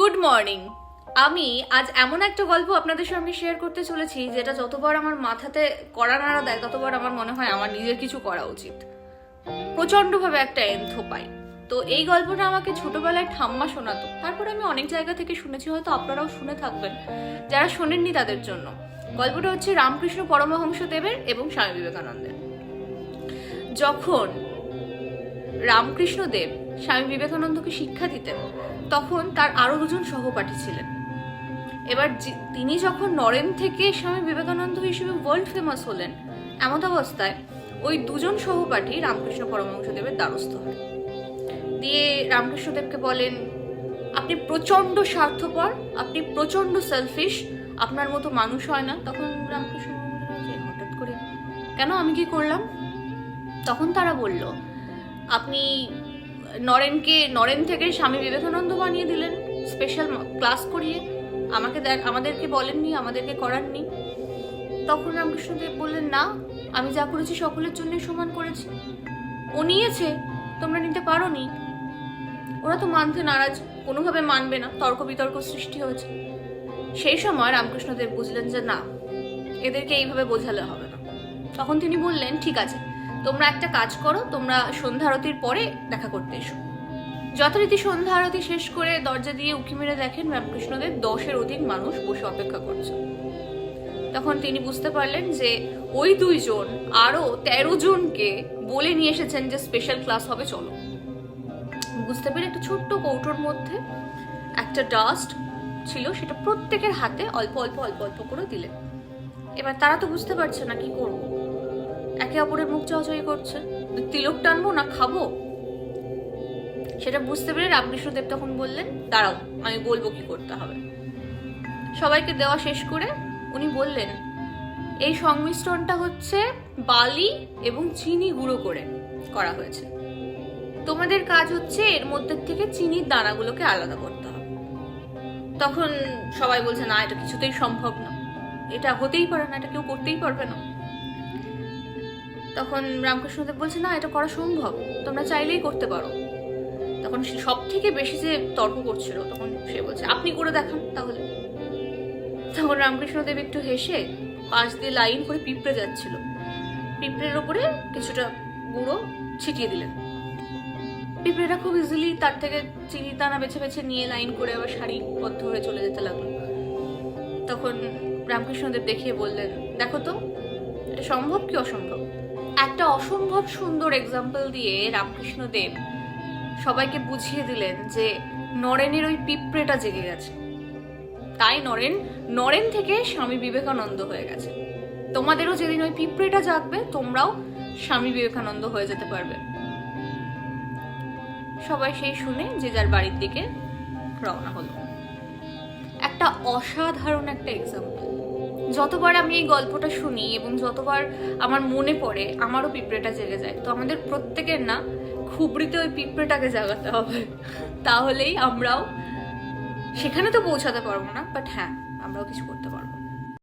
Good morning. আমি আজ এমন একটা গল্প আপনাদের সঙ্গে শেয়ার করতে চলেছি যেটা যতবার আমার মাথাতে কড়া নাড়া দেয় ততবার আমার মনে হয় আমার নিজের কিছু করা উচিত। প্রচন্ডভাবে একটা এন্থ পাই। তো এই গল্পটা আমাকে ছোটবেলায় ঠাম্মা শোনাতো, তারপরে আমি অনেক জায়গা থেকে শুনেছি, হয়তো আপনারাও শুনে থাকবেন। যারা শোনেননি তাদের জন্য গল্পটা হচ্ছে রামকৃষ্ণ পরমহংস দেবের এবং স্বামী বিবেকানন্দের। যখন রামকৃষ্ণ দেব স্বামী বিবেকানন্দকে শিক্ষা দিতেন তখন তার আরো দুজন সহপাঠী ছিলেন। এবার তিনি যখন নরেন থেকে স্বামী বিবেকানন্দ হিসেবে ওয়ার্ল্ড ফেমাস হলেন, এমন অবস্থায় ওই দুজন সহপাঠী রামকৃষ্ণ পরমহংস দেবের দ্বারস্থ হয়। দিয়ে রামকৃষ্ণ দেবকে বলেন, আপনি প্রচন্ড স্বার্থপর, আপনি প্রচন্ড সেলফিশ, আপনার মতো মানুষ হয় না। তখন রামকৃষ্ণ হঠাৎ করে কেন, আমি কি করলাম? তখন তারা বলল, আপনি নরেন থেকে স্বামী বিবেকানন্দ বানিয়ে দিলেন, স্পেশাল ক্লাস করিয়ে, আমাদেরকে বলেননি, আমাদেরকে করাননি। তখন রামকৃষ্ণদেব বললেন, না, আমি যা করেছি সকলের জন্য সমান করেছি। ও নিয়েছে, তোমরা নিতে পারোনি। ওরা তো মানতে নারাজ, কোনোভাবে মানবে না, তর্ক বিতর্ক সৃষ্টি হয়েছে। সেই সময় রামকৃষ্ণদেব বুঝলেন যে না, এদেরকে এইভাবে বোঝালে হবে না। তখন তিনি বললেন, ঠিক আছে, তোমরা একটা কাজ করো, তোমরা সন্ধ্যা আরতির পরে দেখা করতে এসো। যথারীতি সন্ধ্যা আরতি শেষ করে দরজা দিয়ে উঁকি মেরে দেখেন রামকৃষ্ণদেব 10-এর অধিক মানুষ বসে অপেক্ষা করছে। তখন তিনি বুঝতে পারলেন যে ওই দুইজন আরো 13 জনকে বলে নিয়ে এসেছেন যে স্পেশাল ক্লাস হবে, চলো। বুঝতে পেরে একটা ছোট্ট কৌটোর মধ্যে একটা ডাস্ট ছিল, সেটা প্রত্যেকের হাতে অল্প অল্প অল্প অল্প করে দিলেন। এবার তারা তো বুঝতে পারছে না কি করবো, একে অপরের মুখ চাওয়াচাই করছে, তিলক টানবো না খাবো। সেটা বুঝতে পেরে রামকৃষ্ণদেব তখন বললেন, দাঁড়াও, আমি বলবো কি করতে হবে। সবাইকে দেওয়া শেষ করে উনি বললেন, এই সংমিশ্রণটা হচ্ছে বালি এবং চিনি গুঁড়ো করে করা হয়েছে। তোমাদের কাজ হচ্ছে এর মধ্যে থেকে চিনির দানাগুলোকে আলাদা করতে হবে। তখন সবাই বলছে, না, এটা কিছুতেই সম্ভব না, এটা হতেই পারে না, এটা কেউ করতেই পারবে না। তখন রামকৃষ্ণদেব বলছে, না, এটা করা সম্ভব, তোমরা চাইলেই করতে পারো। তখন সব থেকে বেশি যে তর্ক করছিল, তখন সে বলছে, আপনি করে দেখান তাহলে। তখন রামকৃষ্ণদেব একটু হেসে পাশ দিয়ে লাইন করে পিঁপড়ে যাচ্ছিল, পিঁপড়ের ওপরে কিছুটা গুঁড়ো ছিটিয়ে দিলেন। পিঁপড়েটা খুব ইজিলি তার থেকে চিনির দানা বেছে বেছে নিয়ে লাইন করে আবার সারিবদ্ধ হয়ে চলে যেতে লাগলো। তখন রামকৃষ্ণদেব দেখিয়ে বললেন, দেখো তো, এটা সম্ভব কি অসম্ভব? একটা অসম্ভব সুন্দর এক্সাম্পল দিয়ে রামকৃষ্ণদেব সবাইকে বুঝিয়ে দিলেন যে নরেনের ওই পিঁপড়েটা জেগে গেছে, তাই নরেন থেকে স্বামী বিবেকানন্দ হয়ে গেছে। তোমাদেরও যেদিন ওই পিঁপড়েটা জাগবে, তোমরাও স্বামী বিবেকানন্দ হয়ে যেতে পারবে। সবাই সেই শুনে যে যার বাড়ির দিকে রওনা হলো। একটা অসাধারণ একটা এক্সাম্পল। যতবার আমি এই গল্পটা শুনি এবং যতবার আমার মনে পড়ে, আমারও পিঁপড়েটা জেগে যায়। তো আমাদের প্রত্যেকের না খুবড়িতে ওই পিঁপড়েটাকে জাগাতে হবে, তাহলেই আমরাও সেখানে তো পৌঁছাতে পারবো না, বাট হ্যাঁ, আমরাও কিছু করতে পারবো।